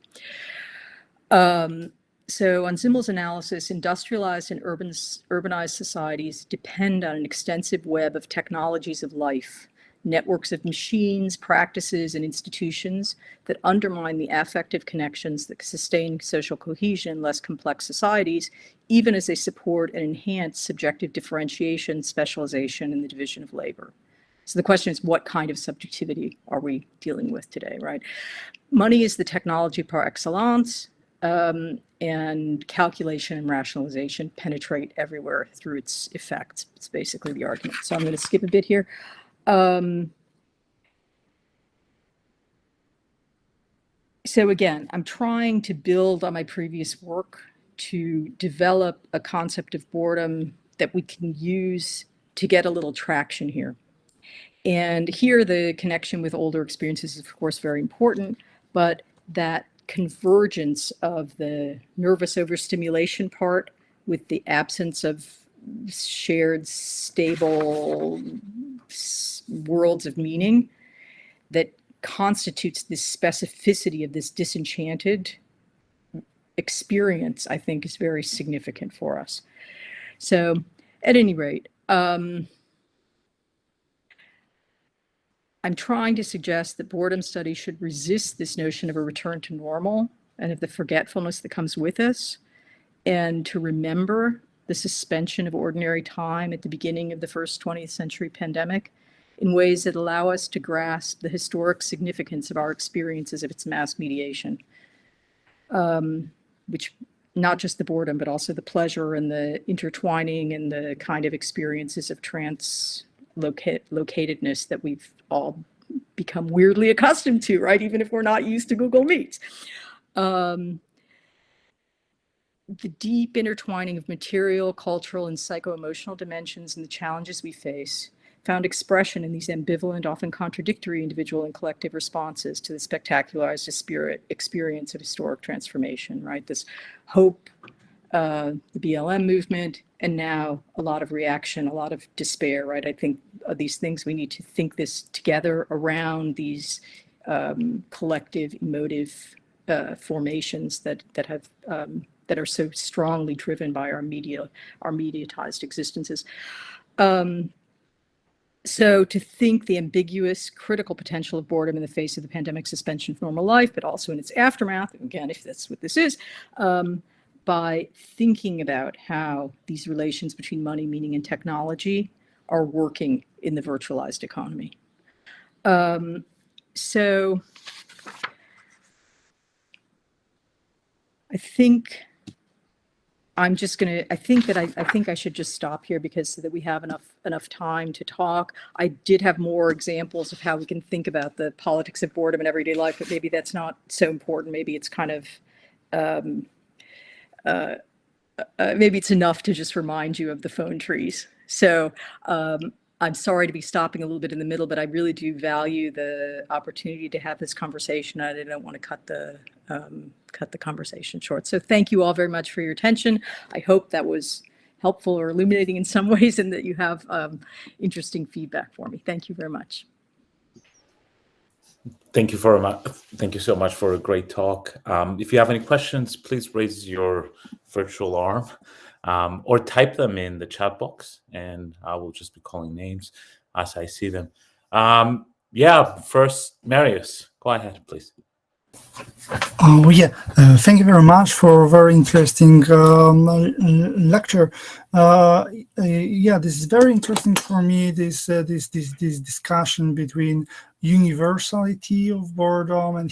So on Zimmel's analysis, industrialized and urbanized societies depend on an extensive web of technologies of life, networks of machines, practices, and institutions that undermine the affective connections that sustain social cohesion in less complex societies, even as they support and enhance subjective differentiation, specialization, and the division of labor. So the question is, what kind of subjectivity are we dealing with today, right? Money is the technology par excellence, and calculation and rationalization penetrate everywhere through its effects. It's basically the argument. So I'm going to skip a bit here. So again, I'm trying to build on my previous work to develop a concept of boredom that we can use to get a little traction here. And here the connection with older experiences is of course very important, but that convergence of the nervous overstimulation part with the absence of shared stable worlds of meaning that constitutes this specificity of this disenchanted experience, I think is very significant for us. So at any rate, I'm trying to suggest that boredom studies should resist this notion of a return to normal and of the forgetfulness that comes with us, and to remember the suspension of ordinary time at the beginning of the first 20th century pandemic in ways that allow us to grasp the historic significance of our experiences of its mass mediation, which not just the boredom, but also the pleasure and the intertwining and the kind of experiences of translocatedness that we've all become weirdly accustomed to, right? Even if we're not used to Google Meets. the deep intertwining of material, cultural, and psycho-emotional dimensions and the challenges we face found expression in these ambivalent, often contradictory individual and collective responses to the spectacularized experience of historic transformation, right? This hope, the BLM movement, and now a lot of reaction, a lot of despair, right? I think these things, we need to think this together around these collective emotive formations that have that are so strongly driven by our mediatized existences. So to think the ambiguous, critical potential of boredom in the face of the pandemic suspension of normal life, but also in its aftermath, again, if that's what this is, by thinking about how these relations between money, meaning, and technology are working in the virtualized economy. So I think I'm just going to, I think I should just stop here because so that we have enough time to talk. I did have more examples of how we can think about the politics of boredom in everyday life, but maybe that's not so important. Maybe it's kind of, maybe it's enough to just remind you of the phone trees. So I'm sorry to be stopping a little bit in the middle, but I really do value the opportunity to have this conversation. I don't want to cut the conversation short. So thank you all very much for your attention. I hope that was helpful or illuminating in some ways and that you have interesting feedback for me. Thank you very much. Thank you Thank you so much for a great talk. If you have any questions, please raise your virtual arm or type them in the chat box, and I will just be calling names as I see them. Yeah, first, Marius, go ahead, please. Oh yeah, thank you very much for a very interesting lecture. Yeah, this is very interesting for me. This discussion between universality of boredom and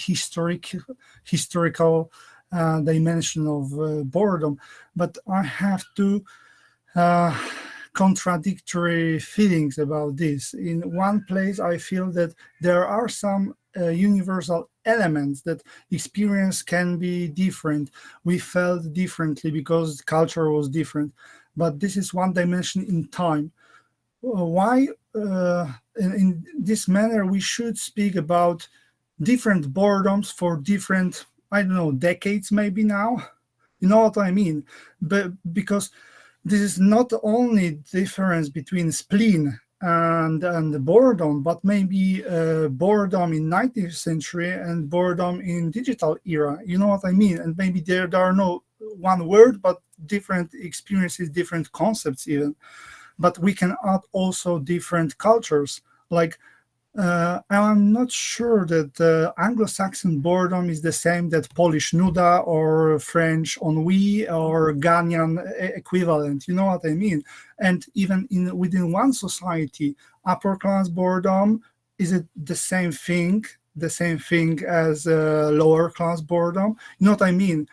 historical dimension of boredom. But I have two contradictory feelings about this. In one place, I feel that there are some universal elements that experience can be different. We felt differently because culture was different. But this is one dimension in time. Why in this manner we should speak about different boredoms for different, I don't know, decades maybe now? You know what I mean? But because this is not only difference between spleen and boredom, but maybe boredom in 19th century and boredom in digital era. You know what I mean? And maybe there are no one word, but different experiences, different concepts even. But we can add also different cultures. Like I'm not sure that Anglo-Saxon boredom is the same that Polish nuda or French ennui or Ghanaian equivalent. You know what I mean? And even within one society, upper class boredom, is it the same thing? The same thing as lower class boredom? You know what I mean?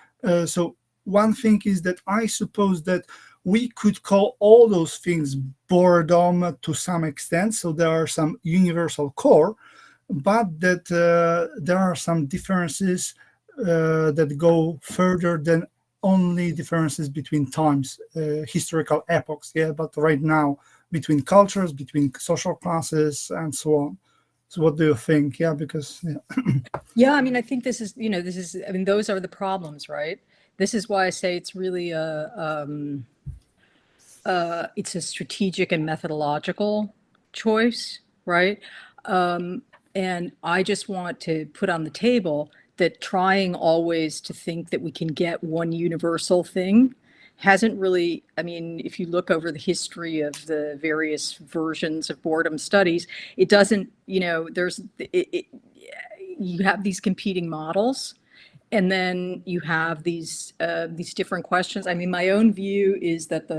So one thing is that I suppose that we could call all those things boredom to some extent. So there are some universal core, but that there are some differences that go further than only differences between times, historical epochs. Yeah, but right now between cultures, between social classes, and so on. So what do you think? Yeah, because yeah, I mean, I think this is, I mean, those are the problems, right? This is why I say it's really it's a strategic and methodological choice, right? And I just want to put on the table that trying always to think that we can get one universal thing hasn't really, I mean, if you look over the history of the various versions of boredom studies, it doesn't, you have these competing models. And then you have these different questions. I mean, my own view is that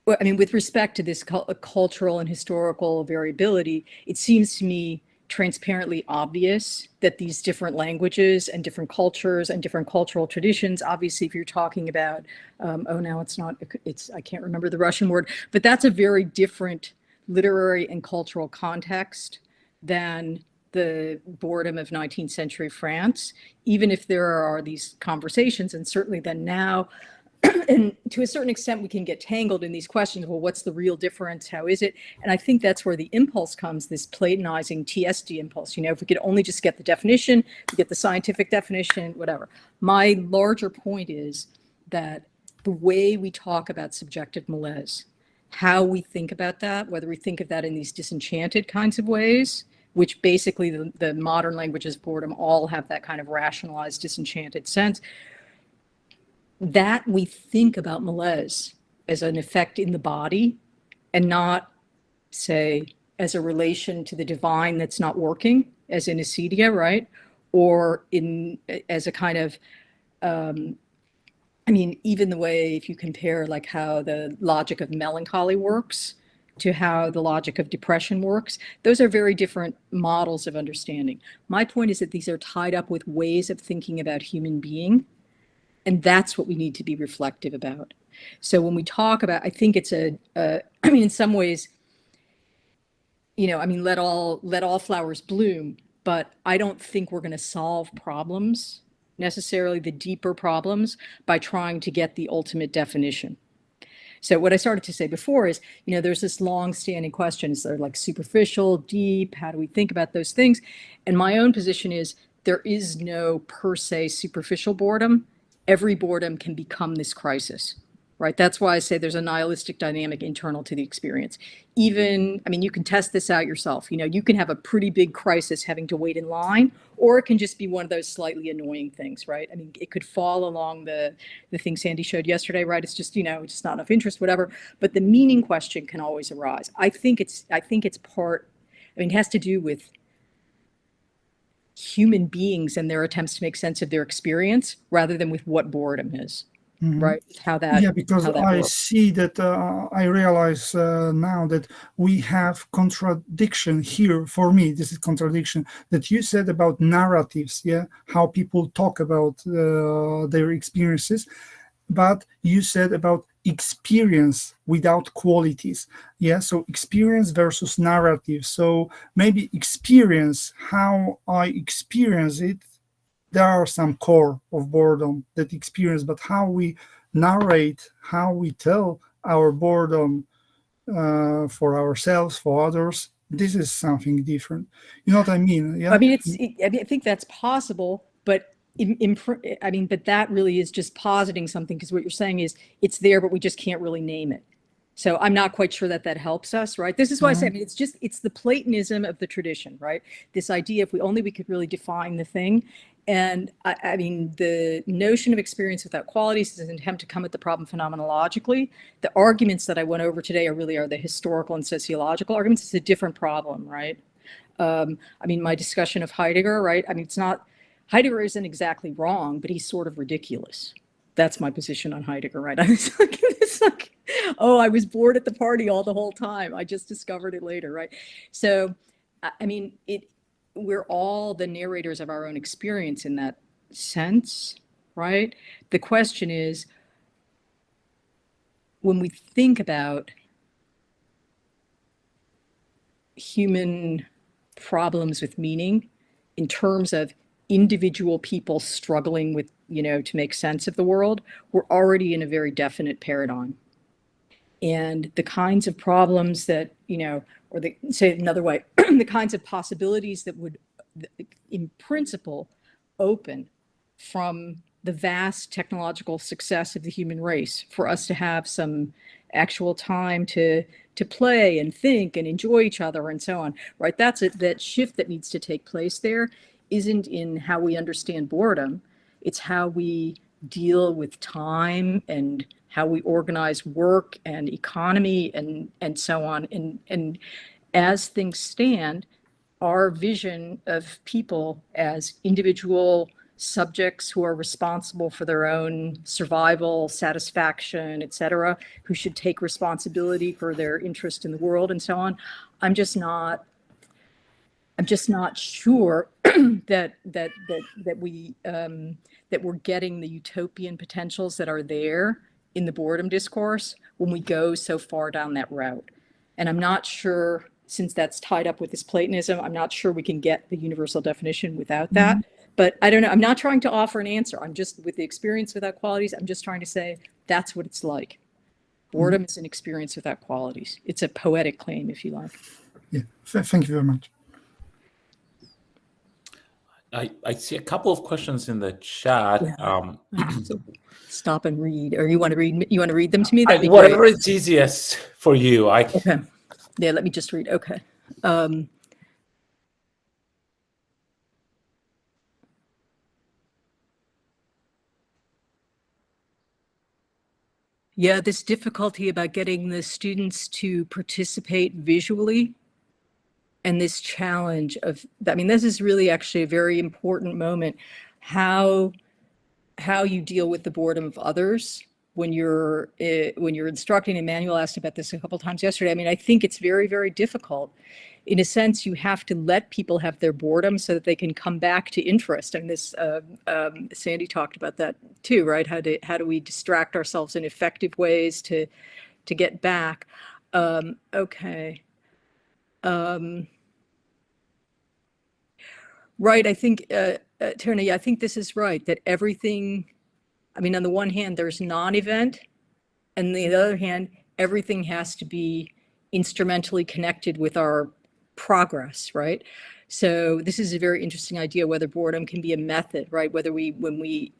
with respect to this cultural and historical variability, it seems to me transparently obvious that these different languages and different cultures and different cultural traditions, obviously, if you're talking about, I can't remember the Russian word, but that's a very different literary and cultural context than the boredom of 19th century France, even if there are these conversations, and certainly then now, and to a certain extent, we can get tangled in these questions. Well, what's the real difference? How is it? And I think that's where the impulse comes, this Platonizing TSD impulse. If we could only just get the definition, we get the scientific definition, whatever. My larger point is that the way we talk about subjective malaise, how we think about that, whether we think of that in these disenchanted kinds of ways, which basically the modern languages of boredom all have that kind of rationalized, disenchanted sense, that we think about malaise as an effect in the body and not, say, as a relation to the divine that's not working, as in acedia, right? Or as a kind of, even the way, if you compare like how the logic of melancholy works to how the logic of depression works, those are very different models of understanding. My point is that these are tied up with ways of thinking about human being. And that's what we need to be reflective about. So when we talk about, I think it's in some ways, let all flowers bloom, but I don't think we're going to solve problems, necessarily the deeper problems, by trying to get the ultimate definition. So what I started to say before is, there's this long-standing question: is there like superficial, deep? How do we think about those things? And my own position is there is no per se superficial boredom. Every boredom can become this crisis, right? That's why I say there's a nihilistic dynamic internal to the experience. You can test this out yourself. You can have a pretty big crisis having to wait in line, or it can just be one of those slightly annoying things, right? It could fall along the thing Sandy showed yesterday, right? It's just, just not enough interest, whatever. But the meaning question can always arise. I think it's part, it has to do with human beings and their attempts to make sense of their experience rather than with what boredom is, right? Because I works. See that I realize now that we have contradiction here. For me, this is contradiction that you said about narratives, how people talk about their experiences, but you said about experience without qualities. So experience versus narrative. So maybe experience, how I experience it, there are some core of boredom, that experience, but how we narrate, how we tell our boredom for ourselves, for others, this is something different. You know what I mean? I think that's possible, but but that really is just positing something, because what you're saying is it's there, but we just can't really name it. So I'm not quite sure that helps us, right? This is why I say, it's the Platonism of the tradition, right? This idea, if we could really define the thing. And the notion of experience without qualities is an attempt to come at the problem phenomenologically. The arguments that I went over today are the historical and sociological arguments. It's a different problem, right? My discussion of Heidegger, right? Heidegger isn't exactly wrong, but he's sort of ridiculous. That's my position on Heidegger, right? It's like, oh, I was bored at the party all the whole time. I just discovered it later, right? So, we're all the narrators of our own experience in that sense, right? The question is, when we think about human problems with meaning in terms of individual people struggling with, to make sense of the world, we're already in a very definite paradigm. And the kinds of problems that, say it another way, the kinds of possibilities that would, in principle, open from the vast technological success of the human race for us to have some actual time to play and think and enjoy each other and so on, right? That shift that needs to take place there isn't in how we understand boredom. It's how we deal with time and how we organize work and economy and so on. And as things stand, our vision of people as individual subjects who are responsible for their own survival, satisfaction, et cetera, who should take responsibility for their interest in the world and so on, I'm just not sure that we're getting the utopian potentials that are there in the boredom discourse when we go so far down that route. And I'm not sure since that's tied up with this Platonism, I'm not sure we can get the universal definition without that. But I don't know. I'm not trying to offer an answer. I'm just, with the experience without qualities, I'm just trying to say that's what it's like. Boredom is an experience without qualities. It's a poetic claim, if you like. Yeah, thank you very much. I see a couple of questions in the chat. Yeah. So stop and read, or you want to read? You want to read them to me? That'd be Whatever great. is easiest for you. Okay. Yeah. Let me just read. Okay. Yeah, this difficulty about getting the students to participate visually, and this challenge of, I mean, this is really actually a very important moment, how you deal with the boredom of others when you're instructing. Emmanuel asked about this a couple times yesterday. I mean, I think it's very, very difficult. In a sense, you have to let people have their boredom so that they can come back to interest. And this, Sandy talked about that too, right? How do we distract ourselves in effective ways to get back? Okay. Right. I think, Tony, I think this is right, that everything, I mean, on the one hand, there's non-event, and on the other hand, everything has to be instrumentally connected with our progress, right? So this is a very interesting idea, whether boredom can be a method, right? Whether maybe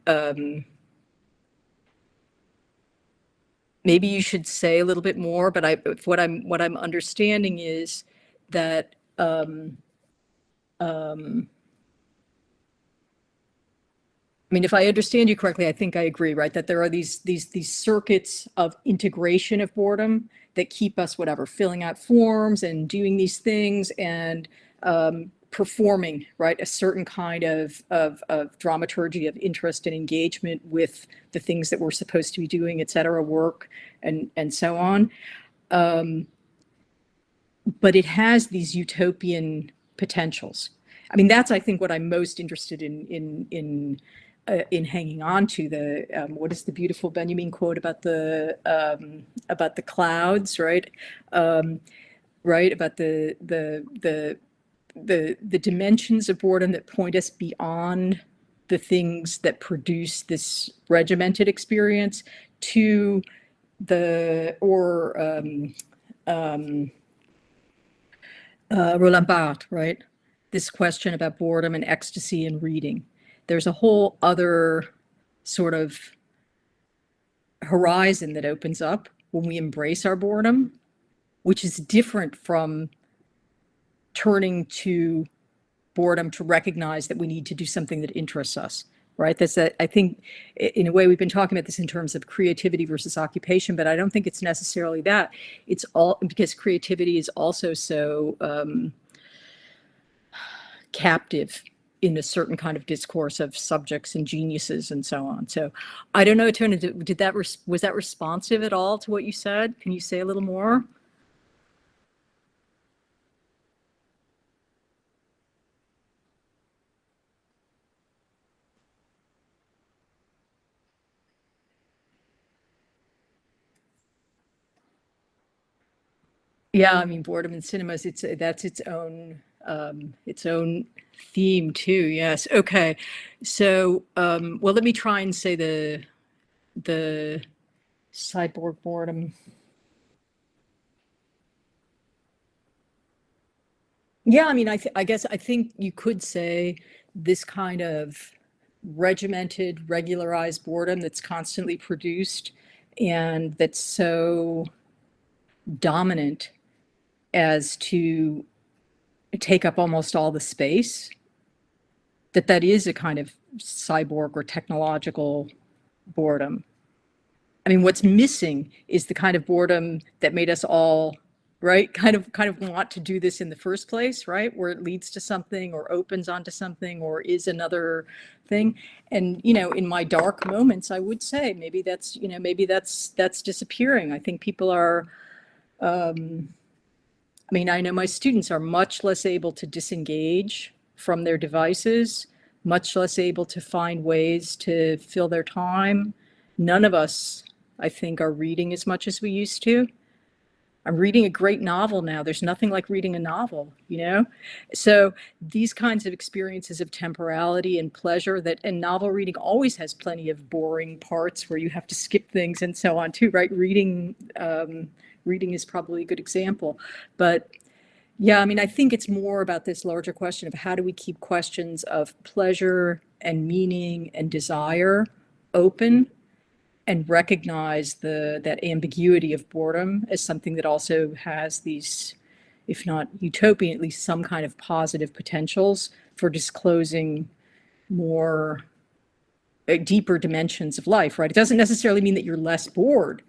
you should say a little bit more, but what I'm understanding is that I mean, if I understand you correctly, I think I agree, right? That there are these circuits of integration of boredom that keep us, whatever, filling out forms and doing these things and performing, right, a certain kind of dramaturgy of interest and engagement with the things that we're supposed to be doing, et cetera, work and so on. But it has these utopian potentials. I mean, that's, I think, what I'm most interested in hanging on to. The what is the beautiful Benjamin quote about the clouds, right? Right, about the dimensions of boredom that point us beyond the things that produce this regimented experience to the Roland Barthes, right? This question about boredom and ecstasy in reading. There's a whole other sort of horizon that opens up when we embrace our boredom, which is different from turning to boredom to recognize that we need to do something that interests us, right? That's that. I think in a way we've been talking about this in terms of creativity versus occupation, but I don't think it's necessarily that. It's all because creativity is also so captive in a certain kind of discourse of subjects and geniuses and so on. So I don't know, Tony, was that responsive at all to what you said? Can you say a little more? Yeah, I mean, boredom in cinemas, that's its own theme too. Yes. Okay. So, well, let me try and say the cyborg boredom. Yeah, I mean, I think you could say this kind of regimented, regularized boredom that's constantly produced and that's so dominant as to take up almost all the space, that is a kind of cyborg or technological boredom. I mean, what's missing is the kind of boredom that made us all, right, kind of want to do this in the first place, right, where it leads to something or opens onto something or is another thing. And, you know, in my dark moments, I would say maybe that's disappearing. I think people are, I mean, I know my students are much less able to disengage from their devices, much less able to find ways to fill their time. None of us, I think, are reading as much as we used to. I'm reading a great novel now. There's nothing like reading a novel, you know? So these kinds of experiences of temporality and pleasure and novel reading always has plenty of boring parts where you have to skip things and so on too, right? Reading is probably a good example. But yeah, I mean, I think it's more about this larger question of how do we keep questions of pleasure and meaning and desire open and recognize that ambiguity of boredom as something that also has these, if not utopian, at least some kind of positive potentials for disclosing more deeper dimensions of life, right? It doesn't necessarily mean that you're less bored,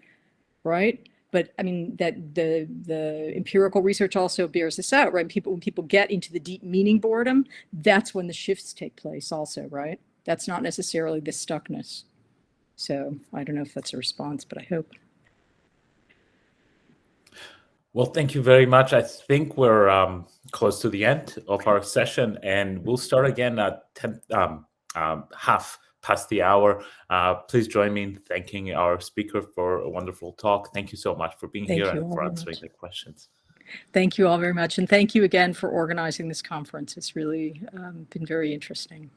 right? But I mean, that the empirical research also bears this out, right? When people get into the deep meaning boredom, that's when the shifts take place also, right? That's not necessarily the stuckness. So I don't know if that's a response, but I hope. Well, thank you very much. I think we're close to the end of our session, and we'll start again at 10, half past the hour. Please join me in thanking our speaker for a wonderful talk. Thank you so much for being here and for answering the questions. Thank you all very much. And thank you again for organizing this conference. It's really been very interesting.